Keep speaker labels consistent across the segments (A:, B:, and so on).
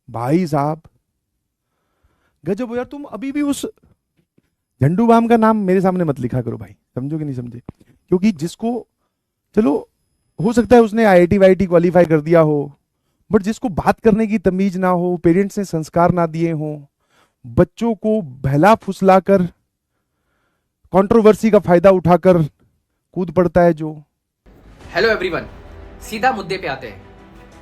A: भाई साहब, गजब हो यार। तुम अभी भी उस झंडू बाम का नाम मेरे सामने मत लिखा करो भाई, समझो कि नहीं समझे? क्योंकि जिसको, चलो, हो सकता है उसने आईआईटी वाईटी क्वालिफाई कर दिया हो, बट जिसको बात करने की तमीज ना हो, पेरेंट्स ने संस्कार ना दिए हों, बच्चों को बहला फुसलाकर कंट्रोवर्सी का फायदा उठाकर कूद पड़ता है जो।
B: हेलो एवरीवन, सीधा मुद्दे पे आते हैं।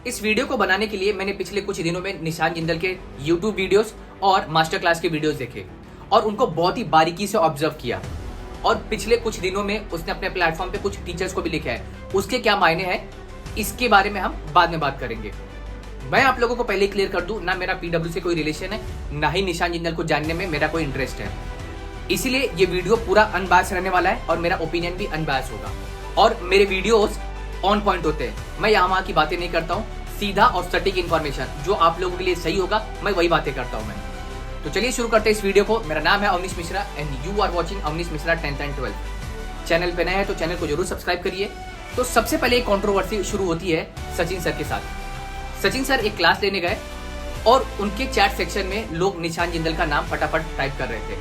B: इस वीडियो को बनाने के लिए मैंने पिछले कुछ दिनों में निशान जिंदल के यूट्यूब वीडियोस और मास्टर क्लास के वीडियोस देखे और उनको बहुत ही बारीकी से ऑब्जर्व किया। और पिछले कुछ दिनों में उसने अपने प्लेटफॉर्म पे कुछ टीचर्स को भी लिखा है। उसके क्या मायने हैं, इसके बारे में हम बाद में बात करेंगे। मैं आप लोगों को पहले क्लियर कर दूं, ना मेरा पीडब्ल्यू से कोई रिलेशन है, ना ही निशान जिंदल को जानने में मेरा कोई इंटरेस्ट है। इसीलिए ये वीडियो पूरा अनबायस रहने वाला है और मेरा ओपिनियन भी अनबायस होगा। और मेरे वीडियोस ऑन पॉइंट होते हैं। मैं यहाँ वहाँ की बातें नहीं करता हूँ, सीधा और सटीक इन्फॉर्मेशन जो आप लोगों के लिए सही होगा, मैं वही बातें करता हूँ। मैं तो चलिए शुरू करते हैं इस वीडियो को। मेरा नाम है Avnish Mishra and you are watching Avnish Mishra 10th and 12th। Channel पे नए हैं तो चैनल को जरूर सब्सक्राइब करिए। तो सबसे पहले एक कंट्रोवर्सी शुरू होती है सचिन सर के साथ। सचिन सर एक क्लास लेने गए और उनके चैट सेक्शन में लोग निशान जिंदल का नाम फटाफट टाइप कर रहे थे।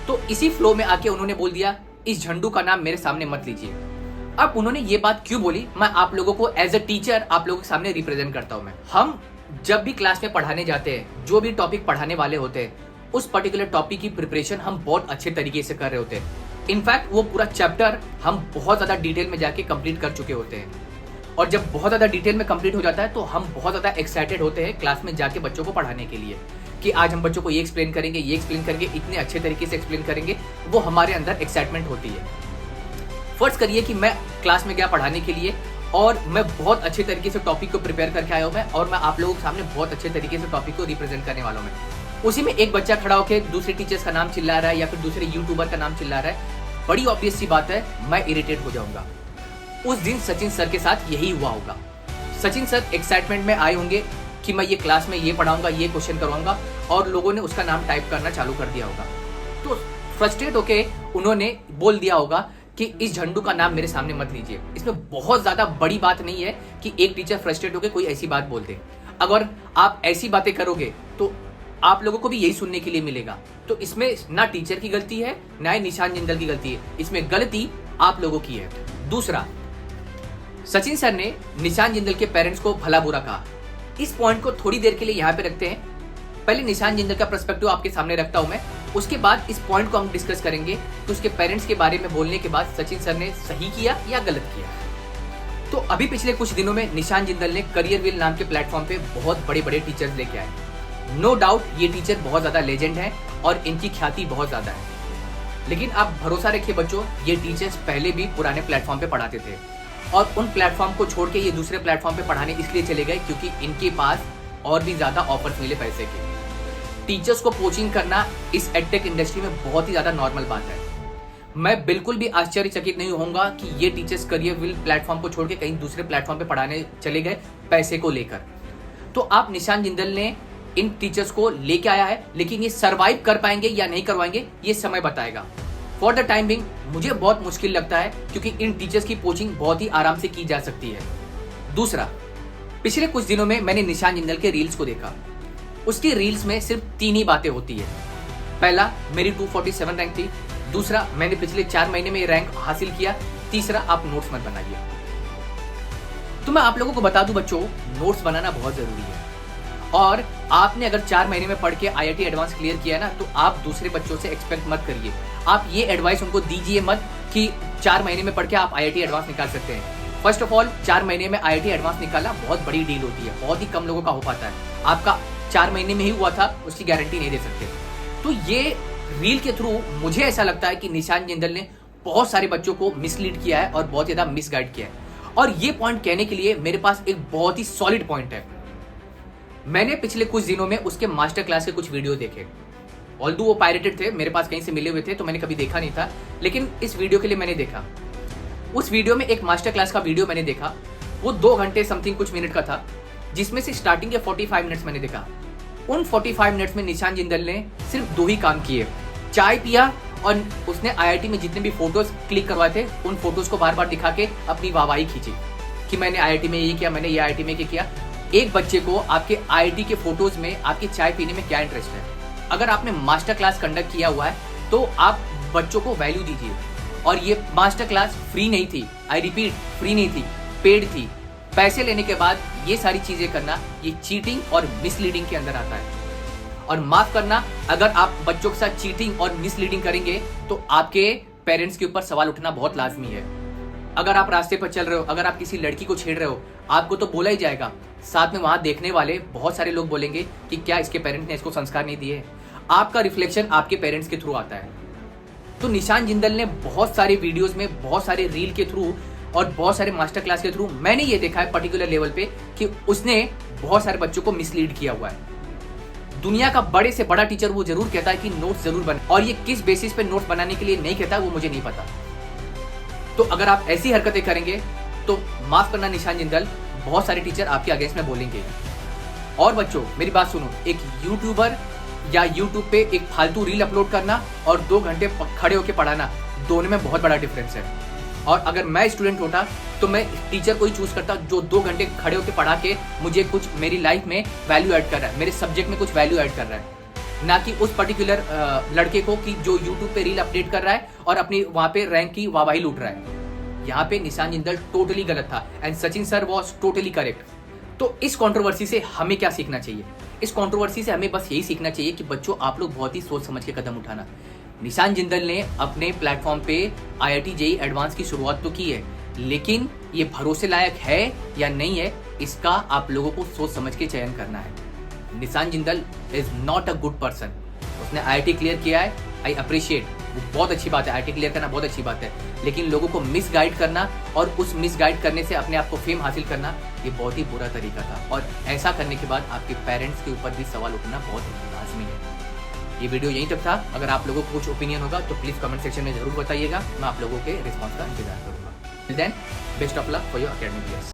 B: तो इसी फ्लो में आके उन्होंने बोल दिया, इस झंडू का नाम मेरे सामने मत लीजिए। अब उन्होंने ये बात क्यों बोली, मैं आप लोगों को एज अ टीचर आप लोगों के सामने रिप्रेजेंट करता हूं। हम जब भी क्लास में पढ़ाने जाते हैं, जो भी टॉपिक पढ़ाने वाले होते हैं, उस पर्टिकुलर टॉपिक की प्रिपरेशन हम बहुत अच्छे तरीके से कर रहे होते हैं। इनफैक्ट वो पूरा चैप्टर हम बहुत ज्यादा डिटेल में जाके कंप्लीट कर चुके होते हैं। और जब बहुत ज्यादा डिटेल में कंप्लीट हो जाता है तो हम बहुत ज्यादा एक्साइटेड होते हैं क्लास में जाके बच्चों को पढ़ाने के लिए, कि आज हम बच्चों को ये एक्सप्लेन करेंगे, ये एक्सप्लेन करेंगे, इतने अच्छे तरीके से एक्सप्लेन करेंगे। वो हमारे अंदर एक्साइटमेंट होती है। फर्ज करिए कि मैं क्लास में गया पढ़ाने के लिए और मैं बहुत अच्छे तरीके से टॉपिक को प्रिपेयर करके आया हूं मैं, और मैं आप लोगों के सामने बहुत अच्छे तरीके से टॉपिक को रिप्रेजेंट करने वाला हूं मैं। उसी में एक बच्चा खड़ा होकर दूसरे टीचर्स का नाम चिल्ला रहा है या फिर दूसरे यूट्यूबर का नाम चिल्ला रहा है। बड़ी ऑब्वियस सी बात है, मैं इरिटेट हो जाऊंगा। उस दिन सचिन सर के साथ यही हुआ होगा। सचिन सर एक्साइटमेंट में आए होंगे कि मैं ये क्लास में ये पढ़ाऊंगा, ये क्वेश्चन करवाऊंगा, और लोगों ने उसका नाम टाइप करना चालू कर दिया होगा। तो फ्रस्ट्रेट होके उन्होंने बोल दिया होगा कि इस झंडू का नाम मेरे सामने मत लीजिए। इसमें बहुत ज्यादा बड़ी बात नहीं है कि एक टीचर फ्रस्ट्रेट होकर कोई ऐसी बात बोल दे। अगर आप ऐसी बातें करोगे तो आप लोगों को भी यही सुनने के लिए मिलेगा। तो इसमें ना टीचर की गलती है, ना ही निशान जिंदल की गलती है, इसमें गलती आप लोगों की है। दूसरा, सचिन सर ने निशान जिंदल के पेरेंट्स को भला बुरा कहा। इस पॉइंट को थोड़ी देर के लिए यहाँ पे रखते हैं। पहले निशान जिंदल का पर्सपेक्टिव आपके सामने रखता हूं मैं, उसके बाद इस पॉइंट को हम डिस्कस करेंगे कि उसके पेरेंट्स के बारे में बोलने के बाद सचिन सर ने सही किया या गलत किया। तो अभी पिछले कुछ दिनों में निशान जिंदल ने करियर व्हील नाम के प्लेटफॉर्म पे बहुत बड़े बड़े टीचर्स लेके आए। नो डाउट ये टीचर बहुत ज्यादा लेजेंड है और इनकी ख्याति बहुत ज्यादा है। लेकिन आप भरोसा रखिए बच्चों, ये टीचर्स पहले भी पुराने प्लेटफॉर्म पे पढ़ाते थे और उन प्लेटफॉर्म को छोड़ के ये दूसरे प्लेटफॉर्म पे पढ़ाने इसलिए चले गए क्योंकि इनके पास और भी ज्यादा ऑफर्स मिले पैसे के। टीचर्स को कोचिंग करना इस एडटेक इंडस्ट्री में बहुत ही ज्यादा नॉर्मल बात है। मैं बिल्कुल भी आश्चर्यचकित नहीं होऊंगा कि ये टीचर्स करियर व्हील प्लेटफॉर्म को छोड़ के कहीं दूसरे प्लेटफॉर्म पे पढ़ाने चले गए पैसे को लेकर। तो आप निशान जिंदल ने इन टीचर्स को लेके आया है, लेकिन ये सर्वाइव कर पाएंगे या नहीं करवाएंगे ये समय बताएगा। फॉर द टाइम बिंग मुझे बहुत मुश्किल लगता है क्योंकि इन टीचर्स की कोचिंग बहुत ही आराम से की जा सकती है। दूसरा, पिछले कुछ दिनों में मैंने निशान जिंदल के रील्स को देखा। उसकी रील्स में सिर्फ 3 ही बातें होती है। पहला, मेरी 247 रैंक थी। दूसरा, मैंने पिछले 4 महीने में ये रैंक हासिल किया। तीसरा, आप नोट्स मत बनाइए। तो मैं आप लोगों को बता दूं बच्चों, नोट्स बनाना बहुत जरूरी है। और आपने अगर 4 महीने में पढ़ के आईआईटी एडवांस क्लियर किया ना, तो आप दूसरे बच्चों से एक्सपेक्ट मत करिए। आप ये एडवाइस उनको दीजिए मत कि 4 महीने में पढ़ के आप आईआईटी एडवांस निकाल सकते हैं। फर्स्ट ऑफ ऑल, 4 महीने में आईआईटी एडवांस निकालना बहुत बड़ी डील होती है, बहुत ही कम लोगों का हो पाता है। आपका 4 महीने में ही हुआ था, उसकी गारंटी नहीं दे सकते। तो ये रील के थ्रू मुझे ऐसा लगता है कि निशान जिंदल ने बहुत सारे बच्चों को मिसलीड किया है और बहुत ज्यादा मिसगाइड किया है। और ये पॉइंट कहने के लिए मेरे पास एक बहुत ही सॉलिड पॉइंट है। मैंने पिछले कुछ दिनों में उसके मास्टर क्लास के कुछ वीडियो देखे। ऑल्दो वो पायरेटेड थे, मेरे पास कहीं से मिले हुए थे तो मैंने कभी देखा नहीं था, लेकिन इस वीडियो के लिए मैंने देखा। उस वीडियो में एक मास्टर क्लास का वीडियो मैंने देखा, वो 2 घंटे समथिंग कुछ मिनट का था, जिसमें से स्टार्टिंग के 45 मिनट्स मैंने देखा। उन 45 मिनट्स में निशान जिंदल ने सिर्फ 2 ही काम किए। चाय पिया और उसने आईआईटी में जितने भी फोटोज क्लिक करवाए थे उन फोटोज को बार बार दिखा के अपनी वाहवाही खींची कि मैंने आईआईटी में ये किया, मैंने ये आईआईटी में ये किया। एक बच्चे को आपके आईआईटी के फोटोज में आपके चाय पीने में क्या इंटरेस्ट है। अगर आपने मास्टर क्लास कंडक्ट किया हुआ है तो आप बच्चों को वैल्यू दीजिए। और ये मास्टर क्लास फ्री नहीं थी, आई रिपीट, फ्री नहीं थी, पेड थी। पैसे लेने के बाद ये सारी चीजें करना, ये चीटिंग और मिसलीडिंग के अंदर आता है। और माफ करना, अगर आप बच्चों के साथ चीटिंग और मिसलीडिंग करेंगे तो आपके पेरेंट्स के ऊपर सवाल उठना बहुत लाजमी है। अगर आप रास्ते पर चल रहे हो, अगर आप किसी लड़की को छेड़ रहे हो, आपको तो बोला ही जाएगा, साथ में वहां देखने वाले बहुत सारे लोग बोलेंगे कि क्या इसके पेरेंट्स ने इसको संस्कार नहीं दिए। आपका रिफ्लेक्शन आपके पेरेंट्स के थ्रू आता है। तो निशान जिंदल ने बहुत सारे वीडियोस में, बहुत सारे रील के थ्रू और बहुत सारे मास्टर क्लास के थ्रू मैंने ये देखा है पर्टिकुलर लेवल पे कि उसने बहुत सारे बच्चों को मिसलीड किया हुआ है। दुनिया का बड़े से बड़ा टीचर वो जरूर कहता है कि नोट्स जरूर बने, और ये किस बेसिस पे नोट्स बनाने के लिए नहीं कहता वो मुझे नहीं पता। तो अगर आप ऐसी हरकतें करेंगे तो माफ करना निशान जिंदल, बहुत सारे टीचर आपके अगेंस्ट में बोलेंगे। और बच्चों मेरी बात सुनो, एक यूट्यूबर या यूट्यूब पे एक फालतू रील अपलोड करना और 2 घंटे खड़े होकर पढ़ाना, दोनों में बहुत बड़ा डिफरेंस है। और अगर मैं स्टूडेंट होता तो मैं टीचर को ही चूज करता जो 2 घंटे खड़े होकर पढ़ा के मुझे कुछ मेरी लाइफ में वैल्यू ऐड कर रहा है, मेरे सब्जेक्ट में कुछ वैल्यू ऐड कर रहा है, ना कि उस पर्टिकुलर लड़के को कि जो यूट्यूब पे रील अपडेट कर रहा है और अपनी वहां पे रैंक की वाहवाही लूट रहा है। यहाँ पे निशान जिंदल टोटली गलत था and Sachin sir was totally correct. तो इस कंट्रोवर्सी से हमें क्या सीखना चाहिए? इस कंट्रोवर्सी से हमें बस यही सीखना चाहिए कि बच्चों आप लोग बहुत ही सोच समझ के कदम उठाना। निशान जिंदल ने अपने प्लेटफॉर्म पे IIT JEE एडवांस की शुरुआत तो की है, लेकिन ये भरोसे लायक है या नहीं है, इसका आप लोगों को सोच समझ के चयन करना है। निशान Jindal is not a good person. उसने IIT क्लियर किया है, आई अप्रिशिएट, वो बहुत अच्छी बात है, IIT क्लियर करना बहुत अच्छी बात है, लेकिन लोगों को मिसगाइड करना और उस मिसगाइड करने से अपने आप को फेम हासिल करना, ये बहुत ही बुरा तरीका था। और ऐसा करने के बाद आपके पेरेंट्स के ऊपर भी सवाल उठना बहुत लाजमी है। ये वीडियो यहीं तक था। अगर आप लोगों को कुछ ओपिनियन होगा तो प्लीज कमेंट सेक्शन में जरूर बताइएगा, मैं आप लोगों के रिस्पॉन्स का इंतजार करूंगा। Then best of luck for your academic years.